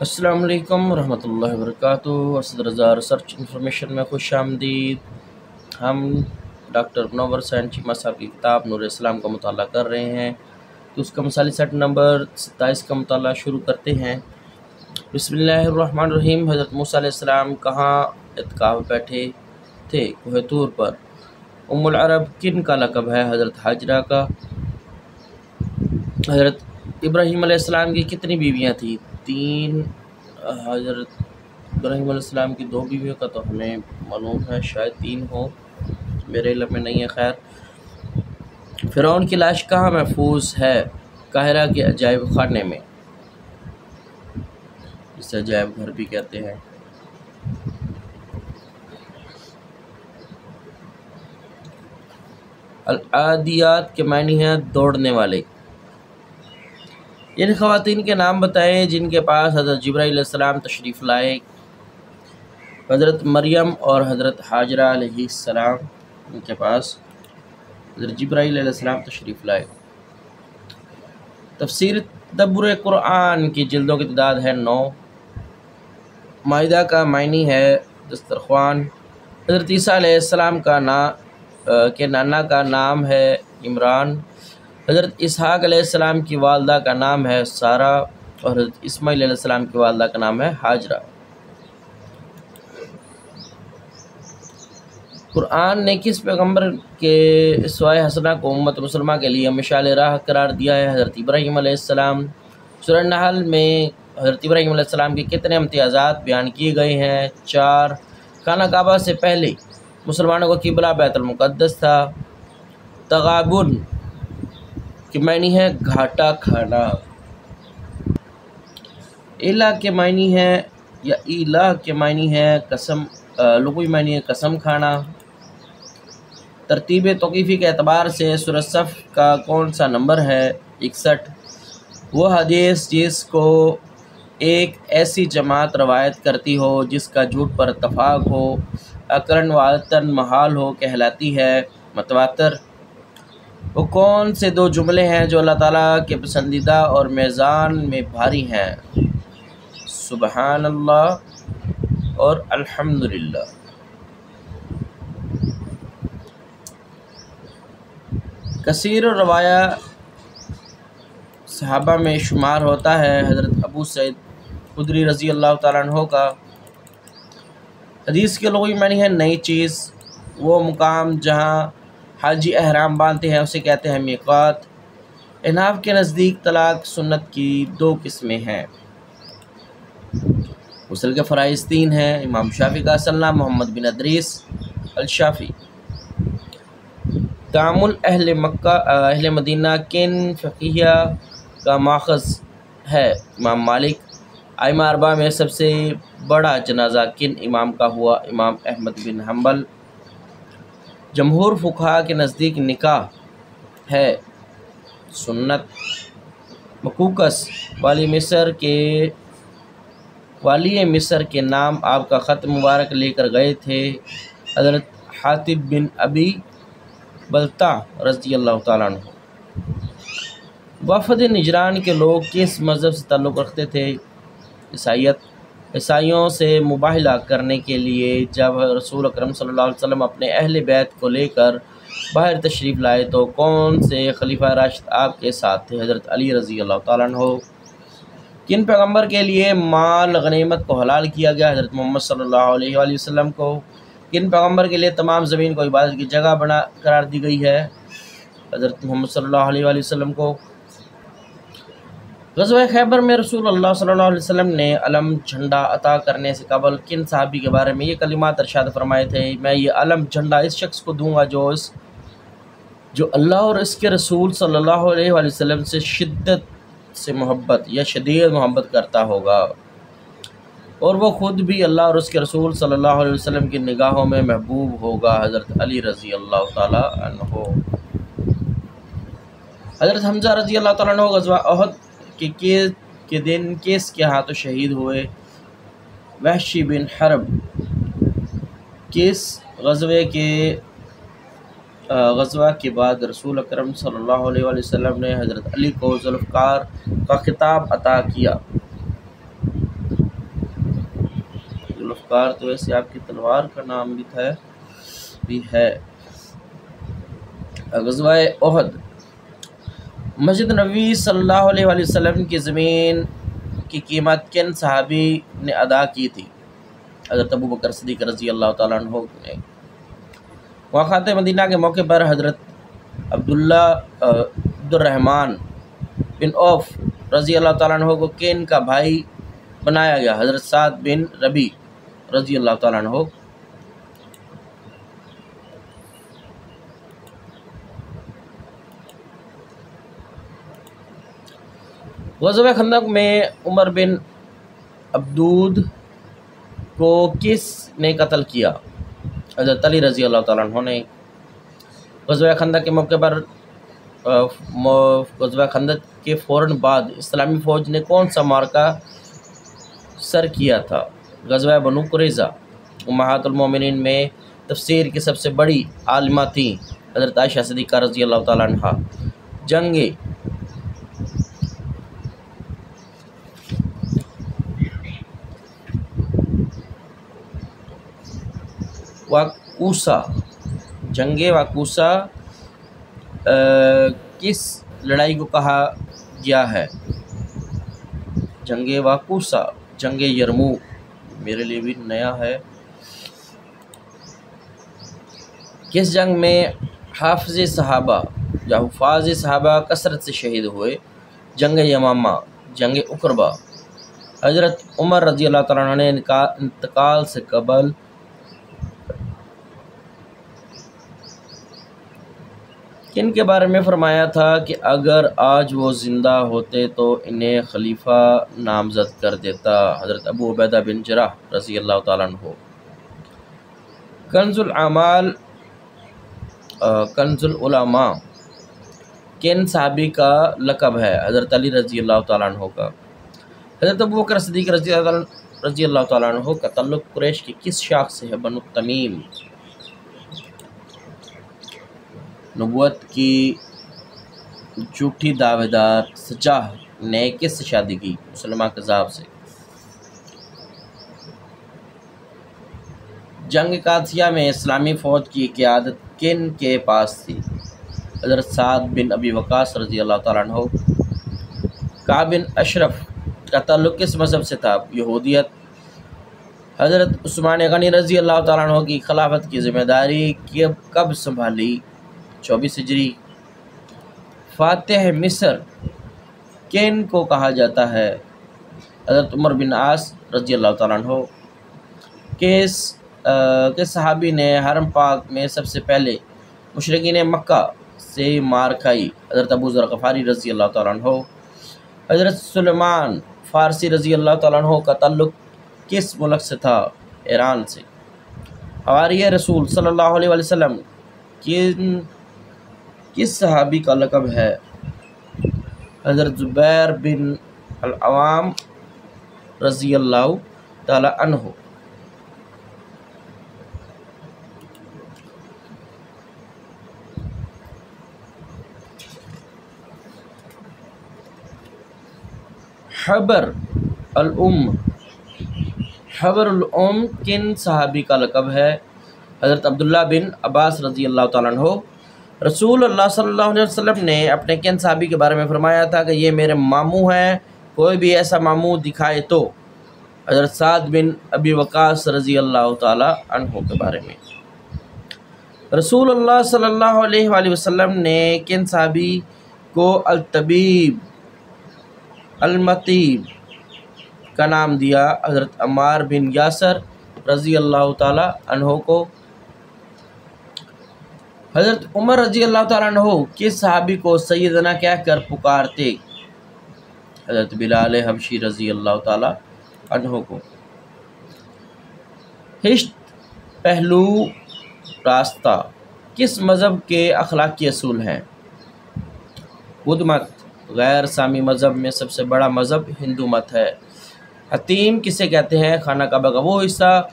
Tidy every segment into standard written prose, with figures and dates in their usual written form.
السلام علیکم ورحمۃ اللہ وبرکاتہ۔ اسد رضا ریسرچ انفارمیشن میں خوش آمدید۔ ہم ڈاکٹر منور حسین چیمہ صاحب کی کتاب نور اسلام کا مطالعہ کر رہے ہیں، تو اس کا مثالی سیٹ نمبر 27 کا مطالعہ شروع کرتے ہیں۔ بسم اللہ الرحمن الرحیم۔ حضرت موسیٰ علیہ السلام کہاں اعتکاف بیٹھے تھے؟ کوہ طور پر۔ ام العرب کن کا لقب ہے؟ حضرت حاجرہ کا۔ حضرت ابراہیم علیہ السلام کی کتنی بیویاں تھیں؟ 3۔ حضرت ابراہیم علیہ السلام کی 2 بیویوں کا تو ہمیں معلوم ہے، شاید 3 ہو، میرے علم میں نہیں ہے۔ خیر، فرعون کی لاش کہاں محفوظ ہے؟ قاہرہ کے عجائب خانے میں، جسے عجائب گھر بھی کہتے ہیں۔ العادیات کے معنی ہیں دوڑنے والے۔ ان خواتین کے نام بتائیں جن کے پاس حضرت جبرائیل علیہ السلام تشریف لائے۔ حضرت مریم اور حضرت حاجرہ علیہ السلام، ان کے پاس حضرت جبرائیل علیہ السلام تشریف لائے۔ تفسیر تدبر قرآن کی جلدوں کی تعداد ہے 9۔ مائدہ کا معنی ہے دسترخوان۔ حضرت عیسیٰ علیہ السلام کے نانا کا نام ہے عمران۔ حضرت اسحاق علیہ السلام کی والدہ کا نام ہے سارہ، اور حضرت اسماعیل علیہ السلام کی والدہ کا نام ہے ہاجرہ۔ قرآن نے کس پیغمبر کے اسوہ حسنہ کو امت مسلمہ کے لیے مشعل راہ قرار دیا ہے؟ حضرت ابراہیم علیہ السلام۔ سورہ نحل میں حضرت ابراہیم علیہ السلام کے کتنے امتیازات بیان کیے گئے ہیں؟ 4۔ خانہ کعبہ سے پہلے مسلمانوں کا قبلہ بیت المقدس تھا۔ تغابن کے معنی ہے گھاٹا کھانا۔ الہ کے معنی ہے یا الہ کے معنی ہے قسم، لغوی معنی ہے قسم کھانا۔ ترتیب توقیفی کے اعتبار سے سورہ صف کا کون سا نمبر ہے؟ 61۔ وہ حدیث جس کو ایک ایسی جماعت روایت کرتی ہو جس کا جھوٹ پر اتفاق ہو، عقلاً و عادتاً محال ہو، کہلاتی ہے متواتر۔ وہ کون سے 2 جملے ہیں جو اللہ تعالیٰ کے پسندیدہ اور میزان میں بھاری ہیں؟ سبحان اللہ اور الحمدللہ۔ کثیر الروایہ صحابہ میں شمار ہوتا ہے۔ حضرت ابو سعید خدری رضی اللہ تعالیٰ عنہ کا۔ حدیث کے لغوی معنی ہے نئی چیز۔ وہ مقام جہاں حاجی احرام باندھتے ہیں اسے کہتے ہیں میقات۔ احناف کے نزدیک طلاق سنت کی 2 قسمیں ہیں۔ غسل کے فرائض 3 ہیں۔ امام شافعی کا اصل نام محمد بن ادریس الشافعی۔ تعامل اہل مدینہ کن فقیہ کا ماخذ ہے؟ امام مالک۔ ائمہ 4 میں سب سے بڑا جنازہ کن امام کا ہوا؟ امام احمد بن حنبل۔ جمہور فقہا کے نزدیک نکاح ہے سنت۔ مقوقس والی مصر کے نام آپ کا خط مبارک لے کر گئے تھے؟ حضرت حاتب بن ابی بلتع رضی اللہ تعالیٰ عنہ۔ وفد نجران کے لوگ کس مذہب سے تعلق رکھتے تھے؟ عیسائیت۔ عیسائیوں سے مباہلہ کرنے کے لیے جب رسول اکرم صلی اللہ علیہ وسلم اپنے اہل بیت کو لے کر باہر تشریف لائے تو کون سے خلیفہ راشد آپ کے ساتھ تھے؟ حضرت علی رضی اللہ تعالیٰ عنہ۔ کن پیغمبر کے لیے مال غنیمت کو حلال کیا گیا؟ حضرت محمد صلی اللہ علیہ وآلہ وسلم کو۔ کن پیغمبر کے لیے تمام زمین کو عبادت کی جگہ قرار دی گئی ہے؟ حضرت محمد صلی اللہ علیہ وآلہ وسلم کو۔ غزوہ خیبر میں رسول اللہ صلی اللہ علیہ وسلم نے علم جھنڈا عطا کرنے سے قبل کن صحابی کے بارے میں یہ کلمات ارشاد فرمائے تھے؟ میں یہ علم جھنڈا اس شخص کو دوں گا جو اللہ اور اس کے رسول صلی اللہ علیہ وآلہ وسلم سے شدت سے محبت یا شدید محبت کرتا ہوگا، اور وہ خود بھی اللہ اور اس کے رسول صلی اللہ علیہ وسلم کی نگاہوں میں محبوب ہوگا۔ حضرت علی رضی اللہ تعالیٰ عنہ۔ حضرت حمزہ رضی اللہ تعالیٰ عنہ غزوہ احد کے دن کس کے ہاتھوں شہید ہوئے؟ وحشی بن حرب۔ کس غزوہ کے بعد رسول اکرم صلی اللہ علیہ وآلہ وسلم نے حضرت علی کو ذوالفقار کا خطاب عطا کیا؟ ذوالفقار تو ویسے آپ کی تلوار کا نام بھی ہے۔ غزوہ احد، مسجد نبوی صلی اللہ علیہ وآلہ وسلم کی زمین کی قیمت کن صحابی نے ادا کی تھی؟ حضرت ابو بکر صدیق رضی اللہ تعالیٰ عنہ نے۔ وفات مدینہ کے موقع پر حضرت عبد الرحمن بن عوف رضی اللہ تعالیٰ عنہ کو کن کا بھائی بنایا گیا؟ حضرت سعد بن ربی رضی اللہ تعالیٰ عنہ۔ غزوہ خندق میں عمر بن عبدود کو کس نے قتل کیا؟ حضرت علی رضی اللہ تعالیٰ عنہ نے۔ غزوہ خندق کے موقع پر غزوہ خندق کے فوراً بعد اسلامی فوج نے کون سا معرکہ سر کیا تھا؟ غزوہ بنو قریظہ۔ امہات المومنین میں تفسیر کی سب سے بڑی عالمہ تھیں حضرت عائشہ صدیقہ رضی اللہ تعالیٰ عنہ۔ جنگ واقوسہ کس لڑائی کو کہا گیا ہے؟ جنگ واقوسہ، جنگ یرموک، میرے لیے بھی نیا ہے۔ کس جنگ میں حفاظ صحابہ کثرت سے شہید ہوئے؟ جنگ یمامہ، جنگ عقبہ۔ حضرت عمر رضی اللہ تعالیٰ عنہ نے انتقال سے قبل کن کے بارے میں فرمایا تھا کہ اگر آج وہ زندہ ہوتے تو انہیں خلیفہ نامزد کر دیتا؟ حضرت ابو عبیدہ بن جراح رضی اللہ تعالیٰ عنہ۔ کنز العلماء کن صحابی کا لقب ہے؟ حضرت علی رضی اللہ تعالیٰ عنہ کا۔ حضرت ابو بکر صدیق رضی اللہ تعالیٰ عنہ کا تعلق قریش کی کس شاخ سے ہے؟ بنو تمیم۔ نبوت کی جھوٹی دعوے دار سجاح نے کس سے شادی کی؟ مسلمہ کذاب سے۔ جنگ قادسیہ میں اسلامی فوج کی قیادت کن کے پاس تھی؟ حضرت سعد بن ابی وقاص رضی اللہ تعالیٰ عنہ۔ کعب بن اشرف کا تعلق کس مذہب سے تھا؟ یہودیت۔ حضرت عثمان غنی رضی اللہ تعالیٰ عنہ کی خلافت کی ذمہ داری کب سنبھالی؟ 24 ہجری۔ فاتح مصر کن کو کہا جاتا ہے؟ حضرت عمر بن عاص رضی اللہ تعالیٰ عنہ۔ کس صحابی نے حرم پاک میں سب سے پہلے مشرکین مکہ سے مار کھائی؟ حضرت ابو ذر غفاری رضی اللہ تعالیٰ عنہ۔ حضرت سلیمان فارسی رضی اللہ تعالیٰ عنہ کا تعلق کس ملک سے تھا؟ ایران سے۔ حواریِ رسول صلی اللہ علیہ وآلہ وسلم کس صحابی کا لقب ہے؟ حضرت زبیر بن العوام رضی اللہ تعالیٰ عنہ۔ حبر الام کن صحابی کا لقب ہے؟ حضرت عبداللہ بن عباس رضی اللہ تعالیٰ عنہ۔ رسول اللہ صلی اللہ علیہ وسلم نے اپنے کن صحابی کے بارے میں فرمایا تھا کہ یہ میرے ماموں ہیں، کوئی بھی ایسا ماموں دکھائے تو؟ حضرت سعد بن ابی وقاص رضی اللہ تعالیٰ عنہ کے بارے میں۔ رسول اللہ صلی اللہ علیہ وآلہ وسلم نے کن صحابی کو المطیب کا نام دیا؟ حضرت عمار بن یاسر رضی اللہ تعالیٰ عنہ کو۔ حضرت عمر رضی اللہ تعالیٰ عنہ کس صحابی کو سیدنا کہہ کر پکارتے؟ حضرت بلال حبشی رضی اللہ تعالیٰ عنہ کو۔ ہشت پہلو راستہ کس مذہب کے اخلاقی اصول ہیں؟ بدھ مت۔ غیر سامی مذہب میں سب سے بڑا مذہب ہندو مت ہے۔ حتیم کسے کہتے ہیں؟ خانہ کعبہ کا وہ حصہ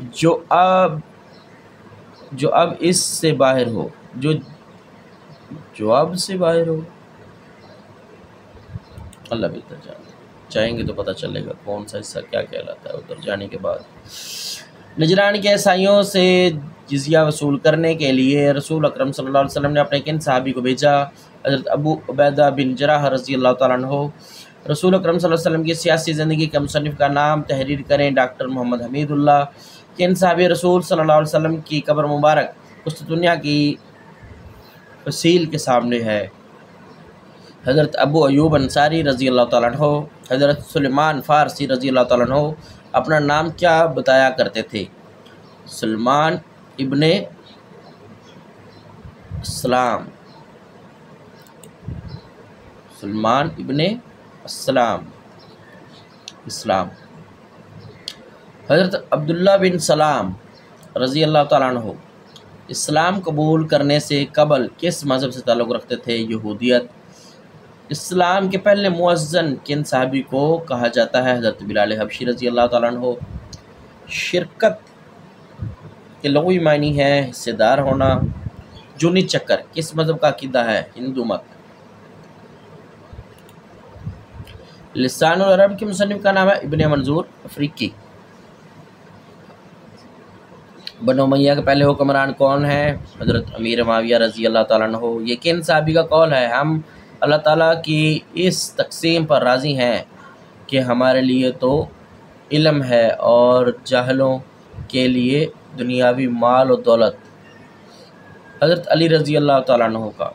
جو اب اس سے باہر ہو، جو اب سے باہر ہو۔ اللہ بہتر جانے۔ چاہیں گے تو پتہ چلے گا کون سا حصہ کیا کہلاتا ہے ادھر جانے کے بعد۔ نجران کے عیسائیوں سے جزیہ وصول کرنے کے لیے رسول اکرم صلی اللہ علیہ وسلم نے اپنے کن صحابی کو بھیجا؟ حضرت ابو عبیدہ بن جراح رضی اللہ تعالیٰ عنہ۔ رسول اکرم صلی اللہ علیہ وسلم کی سیاسی زندگی کے مصنف کا نام تحریر کریں ڈاکٹر محمد حمید اللہ۔ کن صحابی رسول صلی اللہ علیہ وسلم کی قبر مبارک قسطنطنیہ کی فصیل کے سامنے ہے؟ حضرت ابو ایوب انصاری رضی اللہ تعالیٰ عنہ۔ حضرت سلیمان فارسی رضی اللہ تعالیٰ عنہ اپنا نام کیا بتایا کرتے تھے؟ سلمان ابن اسلام، سلمان ابن اسلام، اسلام۔ حضرت عبداللہ بن سلام رضی اللہ تعالیٰ عنہ اسلام قبول کرنے سے قبل کس مذہب سے تعلق رکھتے تھے؟ یہودیت۔ اسلام کے پہلے مؤذن کن صحابی کو کہا جاتا ہے؟ حضرت بلال حبشی رضی اللہ تعالیٰ عنہ۔ شرکت کے لغوی معنی ہے حصہ دار ہونا۔ جونی چکر کس مذہب کا عقیدہ ہے؟ ہندو مت۔ لسان العرب کے مصنف کا نام ہے ابن منظور افریقی۔ بنو امیہ کے پہلے حکمران کون ہیں؟ حضرت امیر معاویہ رضی اللہ تعالیٰ عنہ۔ یہ کن صحابی کا قول ہے؟ ہم اللہ تعالیٰ کی اس تقسیم پر راضی ہیں کہ ہمارے لیے تو علم ہے اور جاہلوں کے لیے دنیاوی مال و دولت۔ حضرت علی رضی اللہ تعالیٰ عنہ کا۔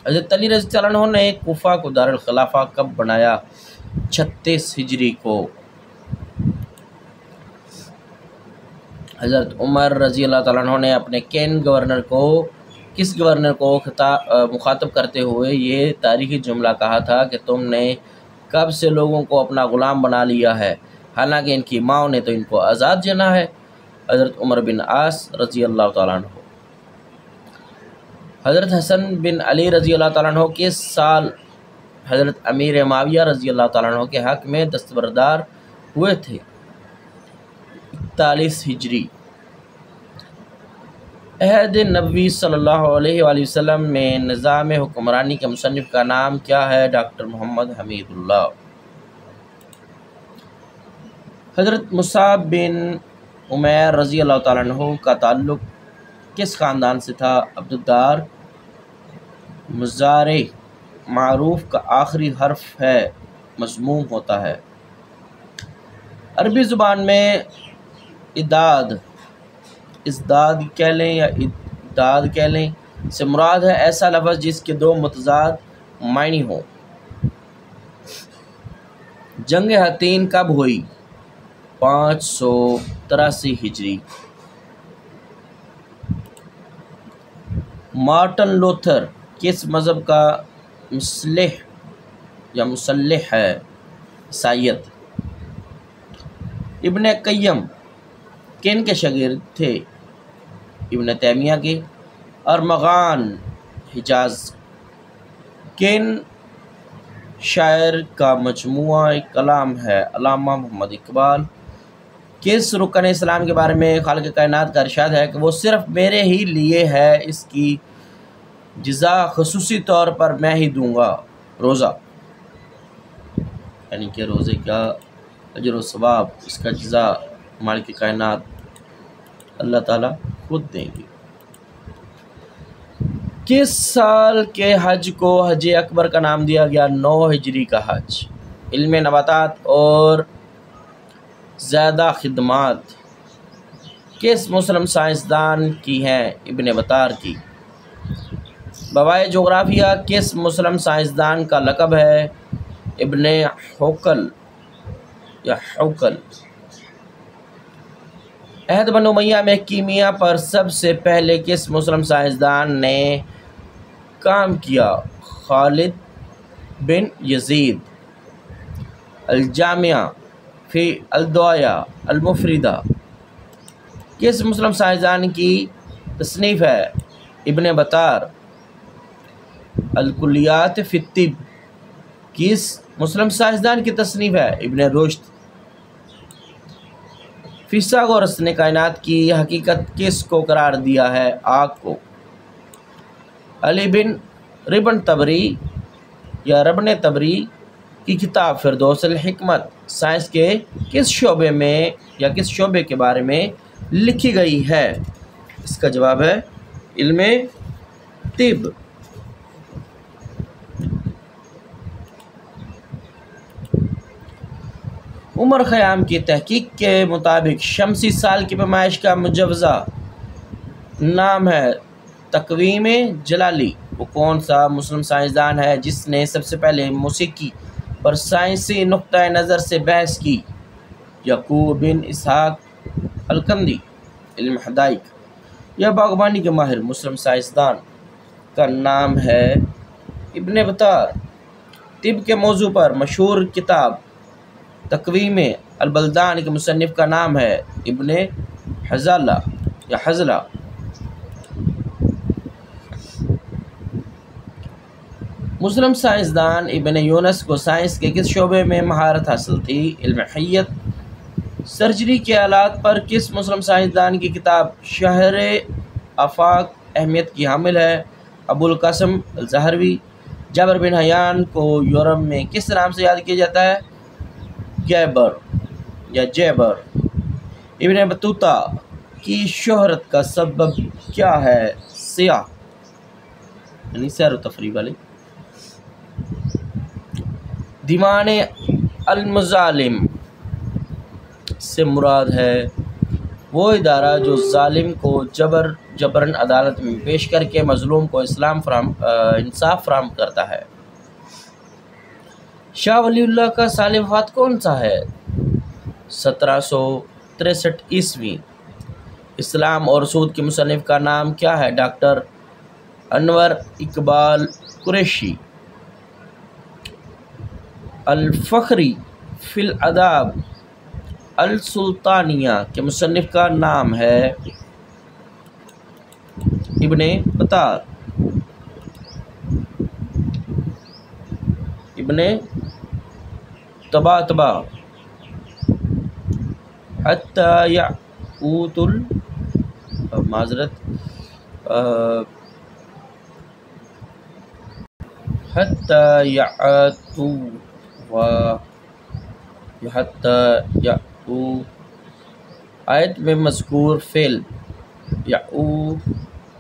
حضرت علی رضی اللہ عنہ نے کوفہ کو دارالخلافہ کب بنایا؟ 36 ہجری کو۔ حضرت عمر رضی اللہ تعالیٰ عنہ نے اپنے کس گورنر کو مخاطب کرتے ہوئے یہ تاریخی جملہ کہا تھا کہ تم نے کب سے لوگوں کو اپنا غلام بنا لیا ہے، حالانکہ ان کی ماں نے تو ان کو آزاد جانا ہے؟ حضرت عمر بن عاص رضی اللہ تعالیٰ عنہ۔ حضرت حسن بن علی رضی اللہ تعالیٰ عنہ کس سال حضرت امیر معاویہ رضی اللہ تعالیٰ عنہ کے حق میں دستبردار ہوئے تھے؟ 41 ہجری۔ عہد نبوی صلی اللہ علیہ وآلہ وسلم میں نظام حکمرانی کے مصنف کا نام کیا ہے؟ ڈاکٹر محمد حمید اللہ۔ حضرت مصعب بن عمیر رضی اللہ تعالیٰ عنہ کا تعلق کس خاندان سے تھا؟ عبدالدار۔ مضارع معروف کا آخری حرف ہے مضموم ہوتا ہے۔ عربی زبان میں ازداد کہہ لیں یا اداد کہہ لیں سے مراد ہے ایسا لفظ جس کے دو متضاد معنی ہوں۔ جنگ حطین کب ہوئی؟ 583 ہجری۔ مارٹن لوتھر کس مذہب کا مسلح ہے؟ عیسائیت۔ ابن قیم کن کے شاگرد تھے؟ ابن تیمیہ کے۔ ارمغان حجاز کن شاعر کا مجموعہ کلام ہے؟ علامہ محمد اقبال۔ کس رکن اسلام کے بارے میں خالق کائنات کا ارشاد ہے کہ وہ صرف میرے ہی لیے ہے، اس کی جزا خصوصی طور پر میں ہی دوں گا؟ روزہ، یعنی کہ روزے کا اجر و ثواب، اس کا جزا مالک کائنات اللہ تعالیٰ خود دیں گے۔ کس سال کے حج کو حج اکبر کا نام دیا گیا؟ 9 ہجری کا حج۔ علم نباتات اور زیادہ خدمات کس مسلم سائنسدان کی ہیں؟ ابن بطار کی۔ بوائے جغرافیہ کس مسلم سائنسدان کا لقب ہے؟ ابن حوکل یا حوکل۔ عہد بنو امیہ میں کیمیا پر سب سے پہلے کس مسلم سائنسدان نے کام کیا؟ خالد بن یزید۔ الجامعہ فی الدواء المفردہ کس مسلم سائنسدان کی تصنیف ہے؟ ابن بطار۔ الکلیات فی الطب کس مسلم سائنسدان کی تصنیف ہے؟ ابن رشد۔ فیثاغورس نے کائنات کی حقیقت کس کو قرار دیا ہے؟ آگ کو۔ علی بن ربن تبری یا ربن تبری کی کتاب فردوس الحکمت سائنس کے کس شعبے میں یا کس شعبے کے بارے میں لکھی گئی ہے؟ اس کا جواب ہے علم طب۔ عمر خیام کی تحقیق کے مطابق شمسی سال کی پیمائش کا مجوزہ نام ہے تقویم جلالی۔ وہ کون سا مسلم سائنسدان ہے جس نے سب سے پہلے موسیقی پر سائنسی نقطۂ نظر سے بحث کی؟ یعقوب بن اسحاق الکندی۔ علم حدائق یا باغبانی کے ماہر مسلم سائنسدان کا نام ہے ابن بطار۔ طب کے موضوع پر مشہور کتاب تقویم البلدان کے مصنف کا نام ہے ابن حزلہ یا حزلہ۔ مسلم سائنسدان ابن یونس کو سائنس کے کس شعبے میں مہارت حاصل تھی؟ علم حیت۔ سرجری کے آلات پر کس مسلم سائنسدان کی کتاب شہر آفاق اہمیت کی حامل ہے؟ ابو القاسم الزہروی۔ جابر بن حیان کو یورپ میں کس نام سے یاد کیا جاتا ہے؟ گیبر یا جیبر۔ ابن بطوطہ کی شہرت کا سبب کیا ہے؟ سیاح یعنی سیر و تفریح والے۔ دیوان المظالم سے مراد ہے وہ ادارہ جو ظالم کو جبراً عدالت میں پیش کر کے مظلوم کو انصاف فراہم کرتا ہے۔ شاہ ولی اللہ کا سال وفات کون سا ہے؟ 1763 عیسوی۔ اسلام اور سود کے مصنف کا نام کیا ہے؟ ڈاکٹر انور اقبال قریشی۔ الفخری فی الآداب السلطانیہ کے مصنف کا نام ہے ابن بطار۔ ابن طباطبا۔ حتی یعقوت آیت میں مذکور فعل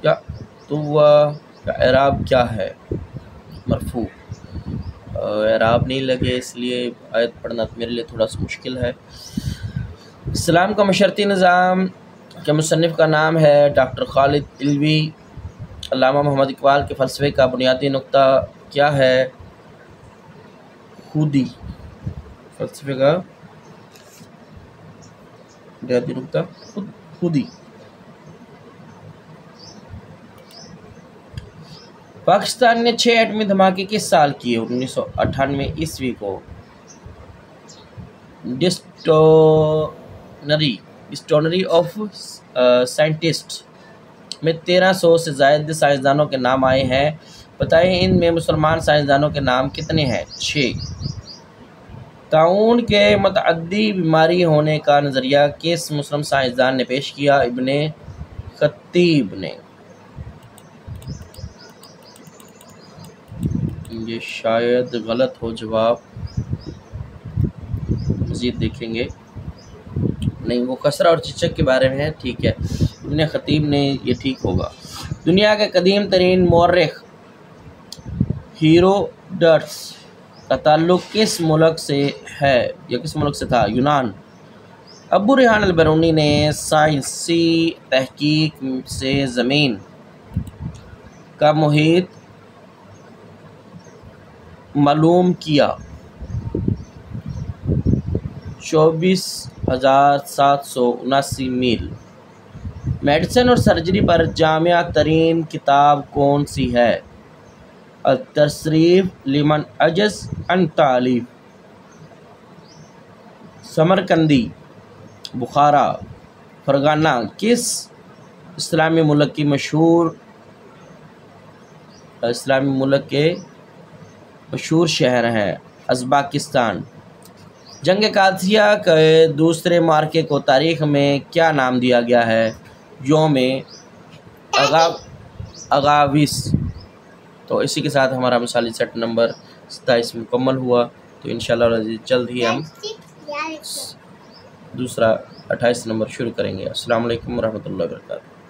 کا اعراب کیا ہے؟ مرفوع۔ اعراب نہیں لگے اس لیے آیت پڑھنا میرے لیے تھوڑا سا مشکل ہے۔ اسلام کا مشرتی نظام کے مصنف کا نام ہے ڈاکٹر خالد علوی۔ علامہ محمد اقبال کے فلسفے کا بنیادی نقطہ کیا ہے؟ خودی۔ فلسفے کا بنیادی نقطہ خودی۔ پاکستان نے 6 ایٹمی دھماکے کس سال کیے؟ 1998 عیسوی کو۔ ڈکشنری آف سائنٹسٹ میں 1300 سے زائد سائنسدانوں کے نام آئے ہیں، بتائیں ان میں مسلمان سائنسدانوں کے نام کتنے ہیں؟ 6۔ طاعون کے متعدی بیماری ہونے کا نظریہ کس مسلم سائنسدان نے پیش کیا؟ ابن خطیب نے۔ یہ شاید غلط ہو جواب، مزید دیکھیں گے۔ نہیں، وہ کسرہ اور چچک کے بارے میں ہے، ٹھیک ہے، ابن خطیب نے، یہ ٹھیک ہوگا۔ دنیا کے قدیم ترین مورخ ہیروڈوٹس کا تعلق کس ملک سے ہے یا کس ملک سے تھا؟ یونان۔ ابو ریحان البیرونی نے سائنسی تحقیق سے زمین کا محیط معلوم کیا۔ 24,779 میل۔ میڈیسن اور سرجری پر جامع ترین کتاب کون سی ہے؟ التصریف لمن عجز عن تعلیف۔ سمرقندی، بخارا، فرغانہ کس اسلامی ملک کے مشہور شہر ہیں؟ ازبکستان۔ جنگ قادسیہ کے دوسرے معرکے کو تاریخ میں کیا نام دیا گیا ہے؟ یوم اغاویس۔ تو اسی کے ساتھ ہمارا مثالی سیٹ نمبر 27 مکمل ہوا۔ تو انشاءاللہ جلد ہی ہم دوسرا 28 نمبر شروع کریں گے۔ السلام علیکم ورحمۃ اللہ وبرکاتہ۔